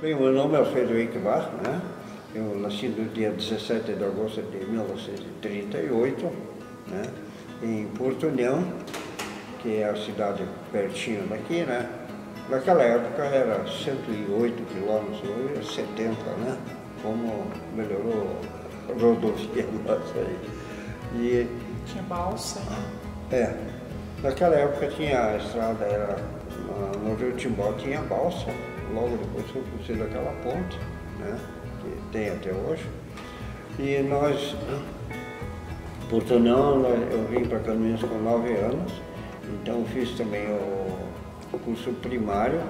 Bem, meu nome é Alfredo Eichbach, né? Eu nasci no dia 17 de agosto de 1938, né? Em Porto União, que é a cidade pertinho daqui, né? Naquela época era 108 quilômetros, hoje é 70, né? Como melhorou a rodovia nossa aí. E, tinha balsa, né? É, naquela época tinha a estrada, era no Rio Timbó tinha balsa, logo depois foi construída aquela ponte, né? Que tem até hoje. E nós, Porto União, eu vim para Canoinhas com 9 anos, então fiz também o curso primário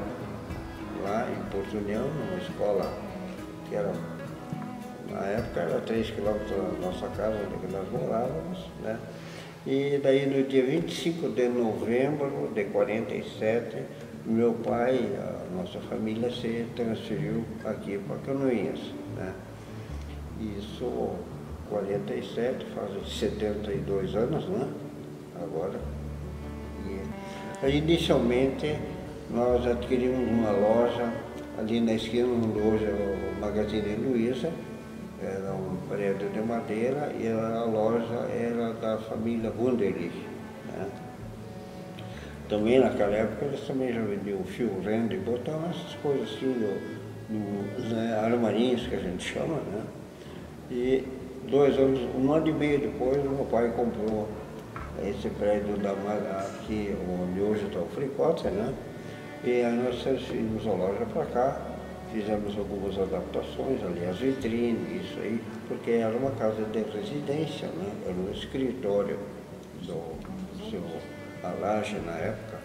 lá em Porto União, numa escola que era, na época era 3 quilômetros da nossa casa, onde nós morávamos, né? E daí no dia 25 de novembro de 47, meu pai, a nossa família se transferiu aqui para Canoinhas, né? Isso 47, faz 72 anos, né? Agora. E, inicialmente nós adquirimos uma loja ali na esquina onde hoje é o Magazine Luiza. Era um prédio de madeira e a loja era da família Wunderlich, né? Também naquela época eles também já vendiam fio rende, botavam essas coisas assim, né, armarinhos que a gente chama, né? E 2 anos, 1 ano e meio depois, meu pai comprou esse prédio aqui onde hoje está o Fricote, né? E aí nós transferimos a loja para cá. Fizemos algumas adaptações, ali as vitrines, isso aí, porque era uma casa de residência, né? Era um escritório do seu Alaje na época,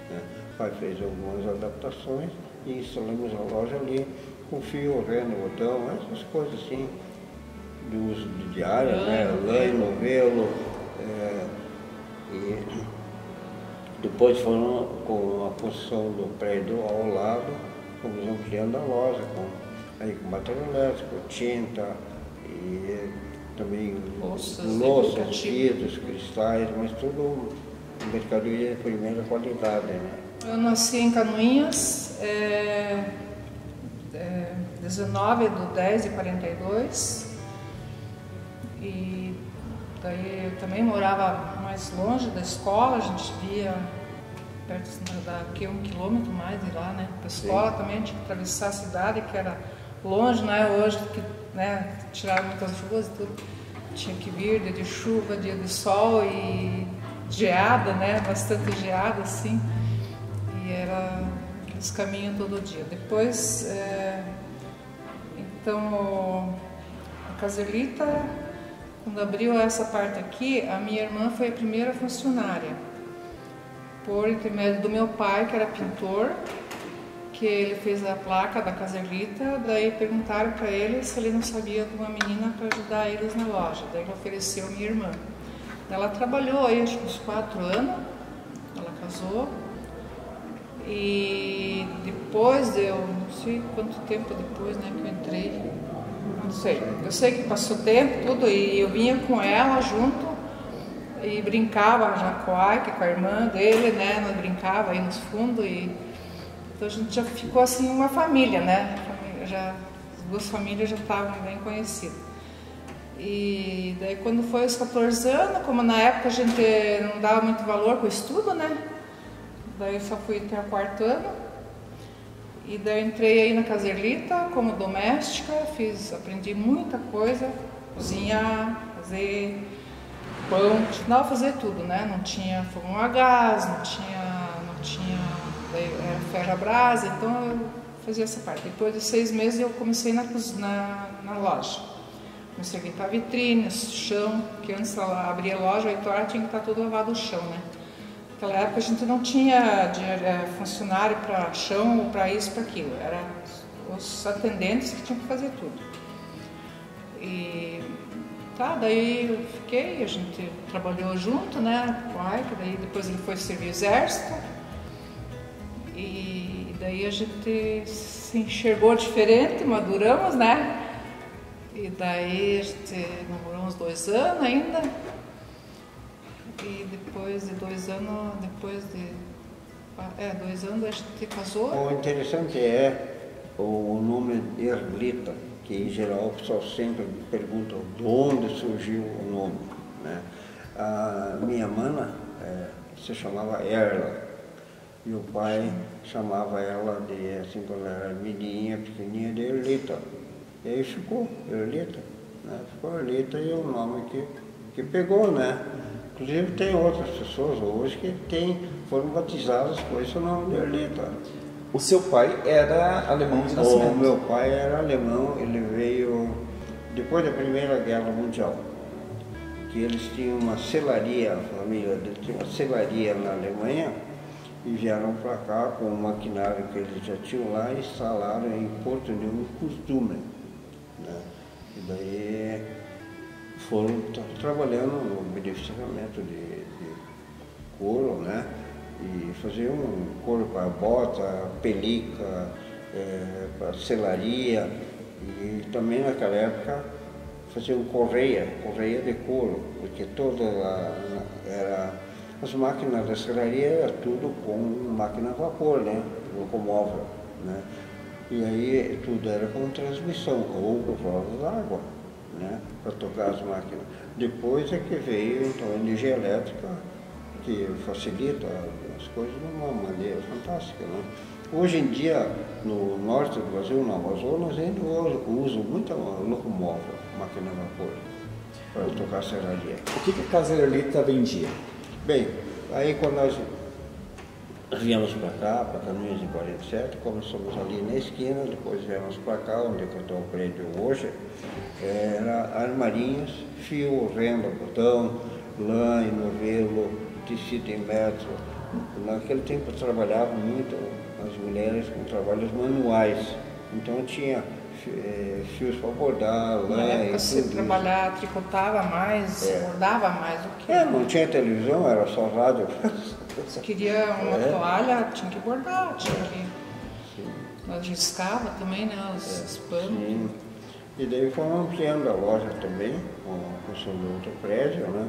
né? O pai fez algumas adaptações e instalamos a loja ali com fio, reno, botão, essas coisas assim, de uso diário, né? Lã e novelo. E depois foram com a posição do prédio ao lado, fomos ampliando a loja com material elétrico, tinta e também louças, vidros, cristais, mas tudo mercadoria de primeira qualidade, né? Eu nasci em Canoinhas, 19 de 10 de 42, e daí eu também morava mais longe da escola, a gente via perto daqui 1 quilômetro mais de lá, né? Para a escola também tinha que atravessar a cidade, que era longe, não é hoje, que, né, tiraram muitas ruas e tudo. Tinha que vir dia de chuva, dia de sol e geada, né? Bastante geada, assim. E era aqueles caminhos todo dia. Depois, então, a Caselita, quando abriu essa parte aqui, a minha irmã foi a primeira funcionária, por intermédio do meu pai, que era pintor, que ele fez a placa da Caselita. Daí perguntaram para ele se ele não sabia de uma menina para ajudar eles na loja. Daí ele ofereceu a minha irmã. Ela trabalhou aí acho que uns 4 anos, ela casou, e depois não sei quanto tempo depois, né, que eu entrei, não sei, eu sei que passou tempo, tudo, e eu vinha com ela junto, e brincava já com a Ike, com a irmã dele, né? Nós brincava aí nos fundos, e então a gente já ficou assim uma família, né? As 2 famílias já estavam bem conhecidas. E daí quando foi os 14 anos, como na época a gente não dava muito valor para o estudo, né? Daí eu só fui até o 4º ano. E daí eu entrei aí na Caselita como doméstica, aprendi muita coisa, cozinhar, fazer pão, não fazer tudo, né? Não tinha fogão a gás, não tinha era ferro a brasa, então eu fazia essa parte. Depois de 6 meses eu comecei na loja. Comecei a limpar vitrines, chão, porque antes ela abria a loja, 8 horas tinha que estar todo lavado o chão, né? Naquela época a gente não tinha funcionário para chão ou para isso, para aquilo. Eram os atendentes que tinham que fazer tudo. E tá, daí eu fiquei, a gente trabalhou junto, né, com o Ike, daí depois ele foi servir o exército, e daí a gente se enxergou diferente, maduramos, né, e daí a gente namorou uns 2 anos ainda, e depois de 2 anos, 2 anos a gente casou. O interessante é o nome Erlita, que em geral o pessoal sempre pergunta de onde surgiu o nome, né? A minha mana se chamava Erla, e o pai chamava ela de, assim, quando ela era menininha, pequenininha, de Erlita. E aí ficou Erlita, né? Ficou Erlita e o nome que pegou, né? Inclusive tem outras pessoas hoje que foram batizadas com esse nome de Erlita. O seu pai era alemão de nascimento? O meu pai era alemão, ele veio depois da Primeira Guerra Mundial, que eles tinham uma selaria, a família dele tinha uma selaria na Alemanha, e vieram para cá com o maquinário que eles já tinham lá e instalaram em Porto Neumann, Costume, né? E daí foram trabalhando no beneficiamento de couro, né? E faziam couro para bota, pelica, para selaria, e também naquela época faziam correia de couro, porque as máquinas da selaria era tudo com máquina a vapor, né? Locomóvel, né? E aí tudo era com transmissão, ou com rodas d'água, né? Para tocar as máquinas. Depois é que veio então a energia elétrica, que facilita as coisas de uma maneira fantástica, né? Hoje em dia, no norte do Brasil, no Amazonas, ainda uso muita locomóvel, máquina a vapor, para tocar a serraria. O que a Casa Erlita vendia? Bem, aí quando nós viemos para cá, para Caminhos de 47, começamos ali na esquina, depois viemos para cá, onde está o prédio hoje, era armarinhas, fio, renda, botão, lã e novelo, tecido em metro. Naquele tempo trabalhavam muito as mulheres com trabalhos manuais, então tinha fios para bordar, lã. Na época você trabalhava, tricotava mais, bordava mais do que... não tinha televisão, era só rádio. Se queria uma toalha, tinha que bordar, tinha que... Nós riscava também, né, os panos. Sim. E daí fomos ampliando a loja também, com a construção de outro prédio, né?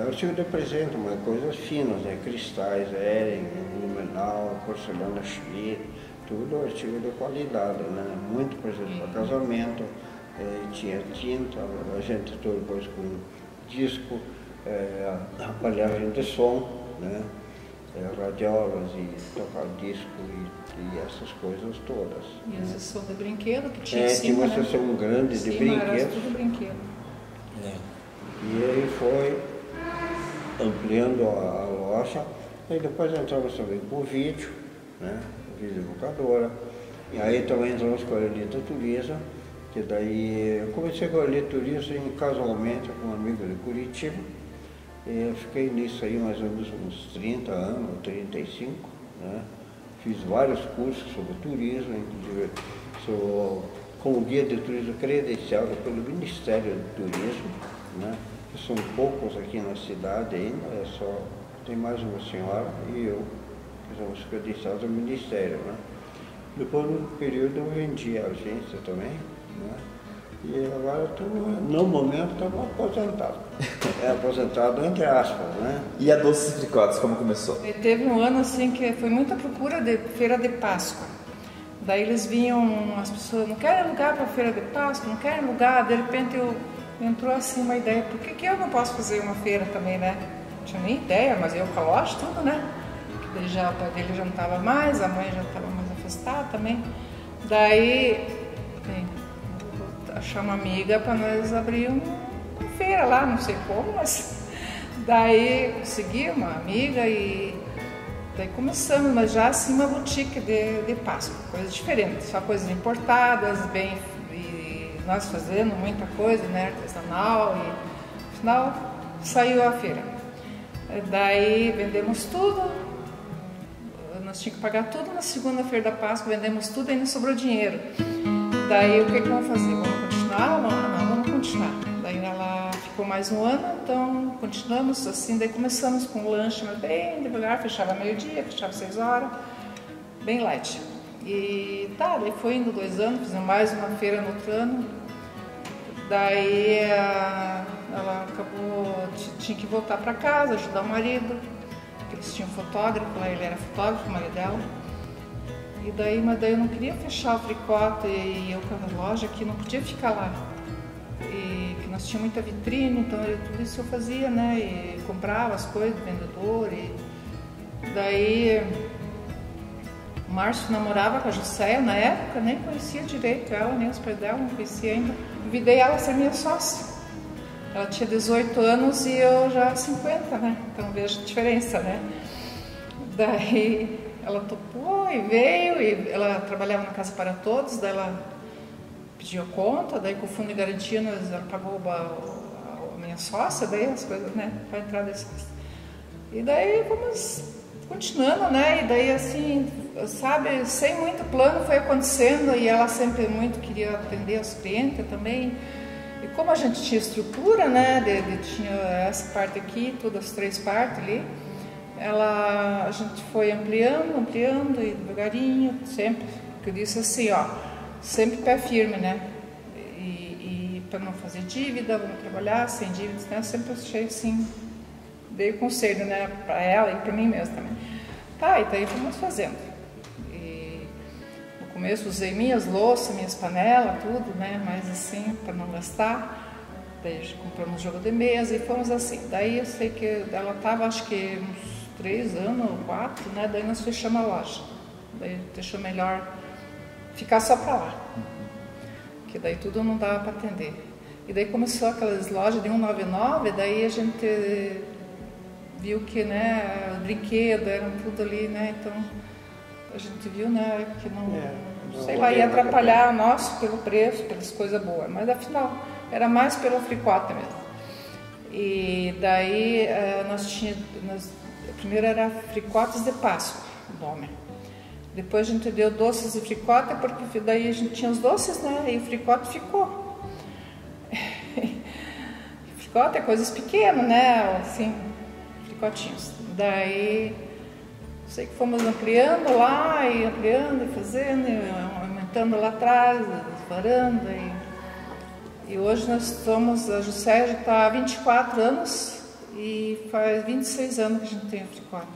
Artigo de presente, mas coisas finas, né? Cristais, Hering, luminal, porcelana Chile, tudo artigo de qualidade, né? Muito presente para casamento, tinha tinta, a gente todo depois com disco, aparelhagem de som, né? Radiolas e tocar disco e essas coisas todas. E a sessão de brinquedo que tinha tinha uma sessão grande de brinquedos. Era tudo brinquedo. E aí foi ampliando a loja, e depois entramos também com o vídeo, né? Vídeo educadora, e aí também entramos com a Erlita Turismo, que daí eu comecei com a Erlita Turismo casualmente com um amigo de Curitiba, e eu fiquei nisso aí mais ou menos uns 30 anos, 35, né? Fiz vários cursos sobre turismo, inclusive sou como guia de turismo credenciado pelo Ministério do Turismo, né? São poucos aqui na cidade ainda, tem mais uma senhora e eu, que somos credenciados ao Ministério, né? Depois, no período, eu vendi a agência também, né? E agora, no momento, estamos aposentados. Aposentado entre aspas, né? E a Doces Fricotes, como começou? E teve um ano assim que foi muita procura de feira de Páscoa. Daí eles vinham, as pessoas não querem lugar para feira de Páscoa, não querem lugar, de repente entrou assim uma ideia, por que eu não posso fazer uma feira também, né? Não tinha nem ideia, mas eu com a loja, tudo, né? Daí já, o pai dele já não estava mais, a mãe já estava mais afastada também. Daí, vou achar uma amiga para nós abrir uma feira lá, não sei como, mas daí consegui uma amiga e daí começamos, mas já assim uma boutique de Páscoa, coisas diferentes, só coisas importadas, bem... nós fazendo muita coisa, né, artesanal, e no final saiu a feira. Daí vendemos tudo, nós tínhamos que pagar tudo na segunda-feira da Páscoa, vendemos tudo e ainda sobrou dinheiro. Daí o que vamos fazer? Vamos continuar? Não, vamos continuar. Daí ela ficou mais um ano, então continuamos assim, daí começamos com o lanche, mas bem devagar, fechava meio-dia, fechava 6 horas, bem light. E daí foi indo 2 anos, fizemos mais uma feira no outro ano. Daí ela acabou, tinha que voltar para casa, ajudar o marido, porque eles tinham fotógrafo, lá ele era fotógrafo, o marido dela. Mas daí eu não queria fechar o fricote e eu com a loja aqui, não podia ficar lá. E que nós tínhamos muita vitrine, então tudo isso eu fazia, né? E comprava as coisas do vendedor. E daí o Márcio namorava com a Jusceia na época, nem conhecia direito ela, nem os pais dela, não conhecia ainda. Convidei ela a ser minha sócia. Ela tinha 18 anos e eu já 50, né? Então veja a diferença, né? Daí ela topou e veio, e ela trabalhava na Casa para Todos, daí ela pediu conta, daí com o fundo de garantia ela pagou a minha sócia, daí as coisas, né? Para entrar da sócia. E daí fomos continuando, né? E daí assim, sabe, sem muito plano foi acontecendo, e ela sempre muito queria atender os clientes também. E como a gente tinha estrutura, né? Tinha essa parte aqui, todas as 3 partes ali. A gente foi ampliando e devagarinho, sempre, que eu disse assim, ó, sempre pé firme, né? E para não fazer dívida, vamos trabalhar sem dívidas, né? Eu sempre achei assim, dei o conselho, né, para ela e para mim mesmo também. Tá, e daí fomos fazendo. E no começo usei minhas louças, minhas panelas, tudo, né? Mas assim, para não gastar. Daí compramos jogo de mesa e fomos assim. Daí eu sei que ela estava, acho que uns 3 anos ou 4, né? Daí nós fechamos a loja. Daí deixou melhor ficar só para lá. Porque daí tudo não dava para atender. E daí começou aquelas lojas de 199, daí a gente viu que, né, brinquedo, eram tudo ali, né? Então a gente viu, né, que não sei lá, ia atrapalhar o nosso pelo preço, pelas coisas boas. Mas afinal, era mais pelo fricote mesmo. E daí primeiro era fricotes de Páscoa, o nome. Depois a gente deu doces de fricote, porque daí a gente tinha os doces, né? E o fricote ficou. Fricote é coisas pequenas, né? Assim, fricotinhos. Daí, sei que fomos ampliando lá, e ampliando, e fazendo, e aumentando lá atrás, varanda. E hoje nós estamos, a Jusceia já está há 24 anos, e faz 26 anos que a gente tem o fricote.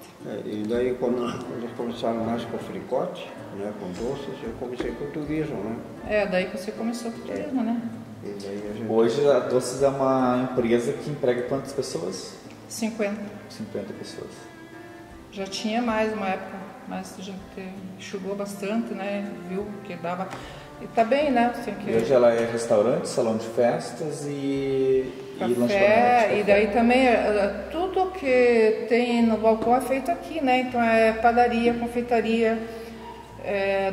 E daí quando eles começaram mais com o fricote, né, com doces, eu comecei com o turismo, né? Daí que você começou com o turismo, né? E daí a gente... Hoje a Doces é uma empresa que emprega quantas pessoas? 50. 50 pessoas. Já tinha mais uma época, mas a gente enxugou bastante, né? Viu que dava... E tá bem, né? E hoje ela é restaurante, salão de festas e lanchonete. E daí também tudo que tem no balcão é feito aqui, né? Então é padaria, confeitaria,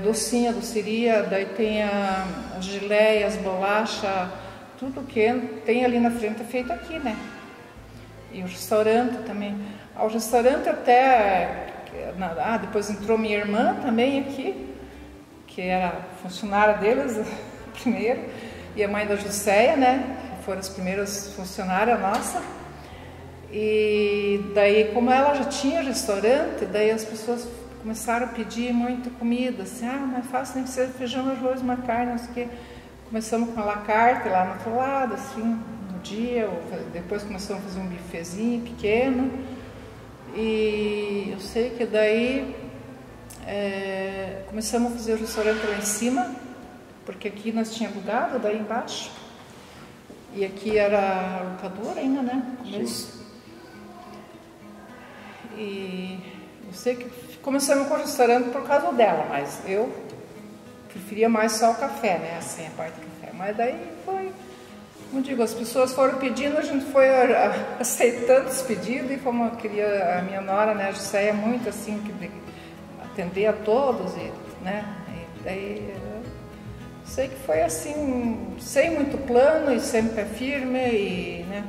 doceria, daí tem as geleias, bolacha, tudo que tem ali na frente é feito aqui, né? E o restaurante também. O restaurante até... depois entrou minha irmã também aqui, que era funcionária deles primeiro, e a mãe da Jusceia, né? Que foram as primeiras funcionárias nossas. E daí, como ela já tinha restaurante, daí as pessoas começaram a pedir muita comida, assim, mais fácil, nem que seja feijão, arroz, uma carne, não sei o quê. Começamos com a la carte lá no outro lado, assim, no dia, depois começamos a fazer um bifezinho pequeno. E eu sei que daí começamos a fazer o restaurante lá em cima, porque aqui nós tínhamos alugado, daí embaixo. E aqui era locadora ainda, né? Sim. E eu sei que começamos com o restaurante por causa dela, mas eu preferia mais só o café, né? Assim, a parte do café. Mas daí foi, como digo, as pessoas foram pedindo, a gente foi aceitando os pedidos, e como eu queria, a minha nora, né, a Jusceia, muito assim, que atender a todos, e, né? E daí sei que foi assim, sem muito plano e sempre pé firme, e, né?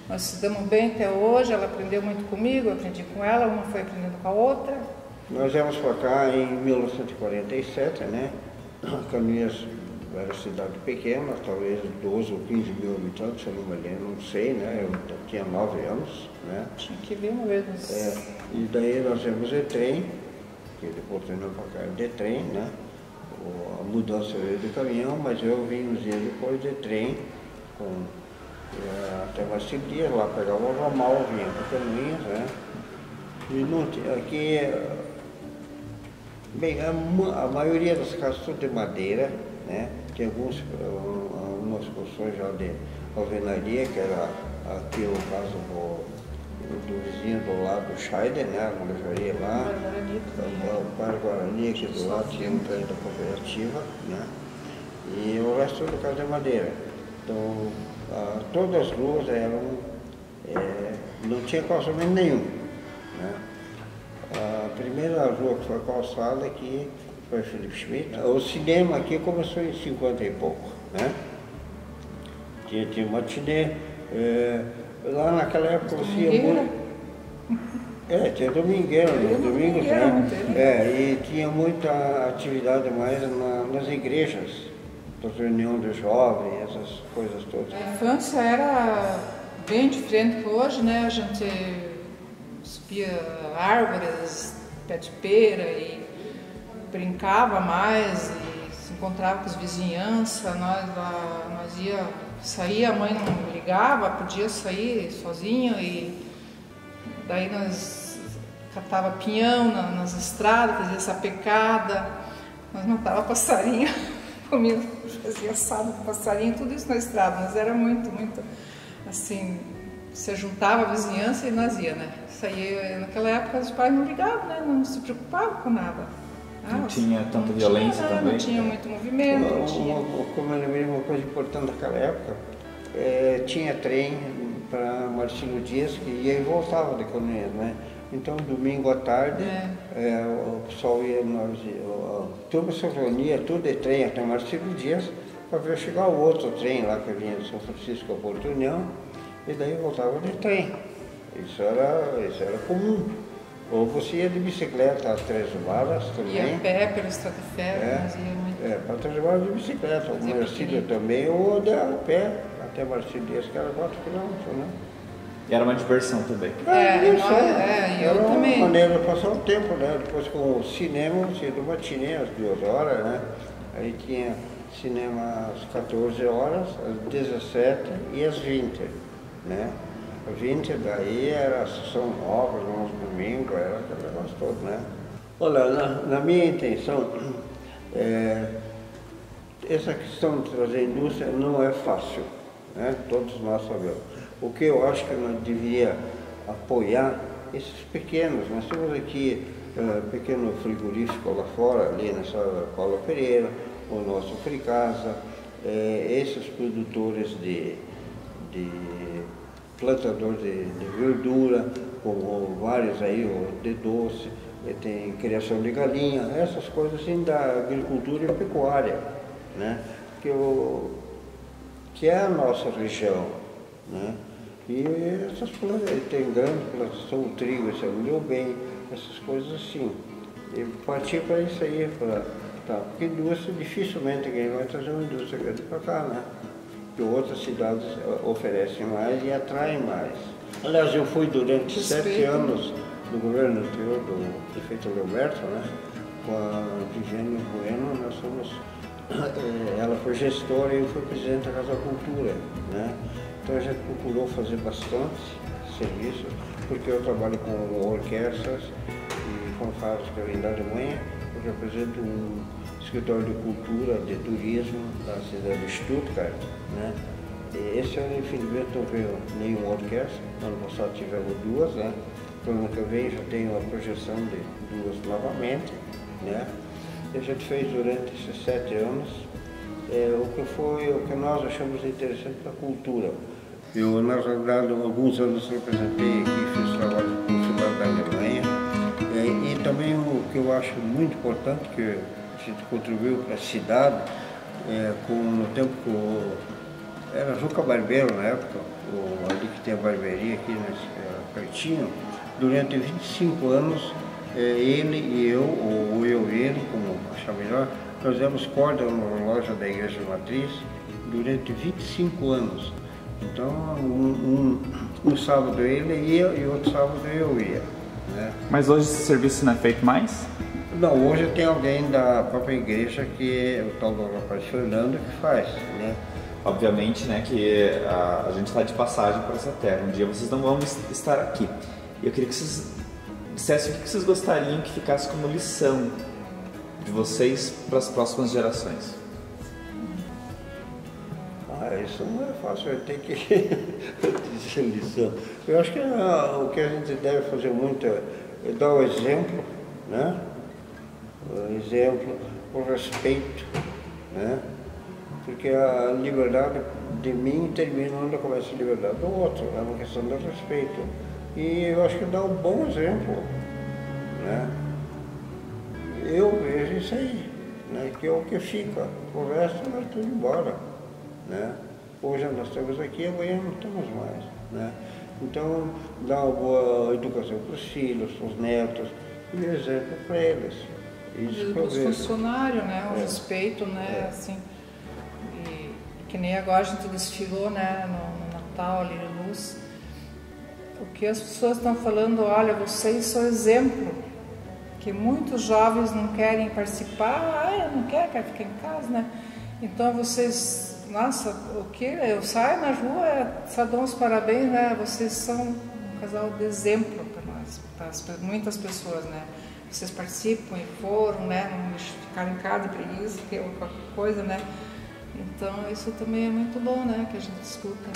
Nós se damos bem até hoje, ela aprendeu muito comigo, eu aprendi com ela, uma foi aprendendo com a outra. Nós viemos para cá em 1947, né? Caminhas era cidade pequena, talvez 12 ou 15 mil habitantes, se eu não me lembro, não sei, né? Eu tinha 9 anos, né? Tinha que ver uma vez. E daí nós viemos de trem, que depois terminou para cá de trem, né? A mudança veio de caminhão, mas eu vim uns dias depois de trem, até mais 5 dias lá, pegava o ramal, vinha para Canoinhas, né? E não tinha, aqui Bem, a maioria das casas tudo de madeira, né? Tem algumas construções já de alvenaria, que era aqui o caso do vizinho do lado do Scheider, né? A lojaria lá, o Bar Guarani aqui do lado tinha um prédio da cooperativa, né? E o resto tudo casa de madeira. Então, todas as ruas eram, não tinha calçamento nenhum, né? A primeira rua que foi calçada aqui foi Felipe Schmidt. O cinema aqui começou em 50 e pouco, né? Tinha matinê. Lá naquela época você ia muito. Tinha domingueira, né? Domingo tem. E tinha muita atividade mais nas igrejas, das reuniões de jovens, essas coisas todas. A infância era bem diferente que hoje, né? A gente subia árvores, pé de pera e brincava mais e se encontrava com as vizinhanças. Nós saía, a mãe não ligava, podia sair sozinho e daí nós catava pinhão nas estradas, fazia sapecada, nós matava passarinho, comia, fazia assado com passarinho, tudo isso na estrada, mas era muito assim. Você juntava a vizinhança e nós ia, né? Isso aí, naquela época os pais não ligavam, né? Não se preocupavam com nada. Não tinha tanta violência também? Não tinha muito movimento. Como eu lembrei, uma coisa importante daquela época, tinha trem para Marcílio Dias que ia e voltava de Caminhões, né? Então, domingo à tarde, o pessoal ia, tudo se reunia, tudo de trem até Marcílio Dias, para ver chegar o outro trem lá que vinha de São Francisco a Porto União. E daí voltava de trem. Isso era comum. Ou você ia de bicicleta às 3 horas também. Ia a pé pelo estrada de ferro, mas ia muito. Para 3 horas de bicicleta. O Marcílio também, ou a pé, até Marcílio Dias, que era 4 quilômetros, né? E era uma diversão também. Era uma também. maneira de passar o tempo, né? Depois com o cinema, você ia do matinê às 2 horas, né? Aí tinha cinema às 14 horas, às 17 e às 20. Né? A 20 daí era a sessão nova, nos domingos, era aquele negócio todo, né? Olha, na minha intenção, essa questão de trazer indústria não é fácil, né? Todos nós sabemos. O que eu acho que nós deveríamos apoiar esses pequenos. Nós temos aqui pequeno frigorífico lá fora, ali nessa Paulo Pereira, o nosso Fricasa, esses produtores de plantador de verdura, como vários aí, de doce, tem criação de galinha, essas coisas assim da agricultura e pecuária, né? Que é a nossa região, né? E essas plantas, tem grande plantação, o trigo, isso deu bem, essas coisas assim. E partir para isso aí, porque indústria, dificilmente alguém vai trazer uma indústria grande para cá, né? Que outras cidades oferecem mais e atraem mais. Aliás, eu fui durante 7 anos do governo anterior do prefeito Roberto, né? Com a Viviane Bueno, nós somos, ela foi gestora e eu fui presidente da Casa da Cultura, né? Então a gente procurou fazer bastante serviço, porque eu trabalho com orquestras e com fábricas que eu vim da Alemanha, eu represento um escritório de cultura, de turismo da cidade de Stuttgart, né? E esse ano, infelizmente, não veio nenhuma orquestra. Ano passado tivemos 2, né? Para o ano que vem já tenho a projeção de 2 novamente, né? E a gente fez durante esses 7 anos o que nós achamos interessante para a cultura. Eu, na realidade, alguns anos representei aqui, fiz trabalho com o consulado da Alemanha. E também o que eu acho muito importante, que a gente contribuiu para a cidade, no tempo que era Juca Barbeiro na época, ali que tem a barbearia aqui pertinho, durante 25 anos, ele e eu, ou eu e ele, como achar melhor, nós demos corda na loja da Igreja Matriz durante 25 anos. Então, um sábado ele ia e outro sábado eu ia, né? Mas hoje esse serviço não é feito mais? Não, hoje tem alguém da própria igreja, que é o tal do rapaz Fernando, que faz, né? Obviamente, né, que a gente está de passagem por essa terra. Um dia vocês não vão estar aqui. Eu queria que vocês dissessem o que vocês gostariam que ficasse como lição de vocês para as próximas gerações? Isso não é fácil, vai ter que dizer lição. Eu acho que o que a gente deve fazer muito é dar o exemplo, né? O exemplo, o respeito, né? Porque a liberdade de mim termina onde começa a liberdade do outro, é uma questão do respeito. E eu acho que dá um bom exemplo, né? Eu vejo isso aí, né? Que é o que fica, o resto nós tudo embora, né? Hoje nós estamos aqui, amanhã não estamos mais, né? Então, dá uma boa educação para os filhos, para os netos, e exemplo para eles. Isso para os funcionários, né? O respeito, né? Assim, e que nem agora a gente desfilou, né? No Natal, ali na Luz. O que as pessoas estão falando, olha, vocês são exemplo, que muitos jovens não querem participar, eu não quero ficar em casa, né? Então vocês, nossa, o que eu saio na rua, só dou os parabéns, né? Vocês são um casal de exemplo para nós, para muitas pessoas, né? Vocês participam e foram, né? Não ficaram em casa por isso, que é qualquer coisa, né? Então isso também é muito bom, né? Que a gente escuta.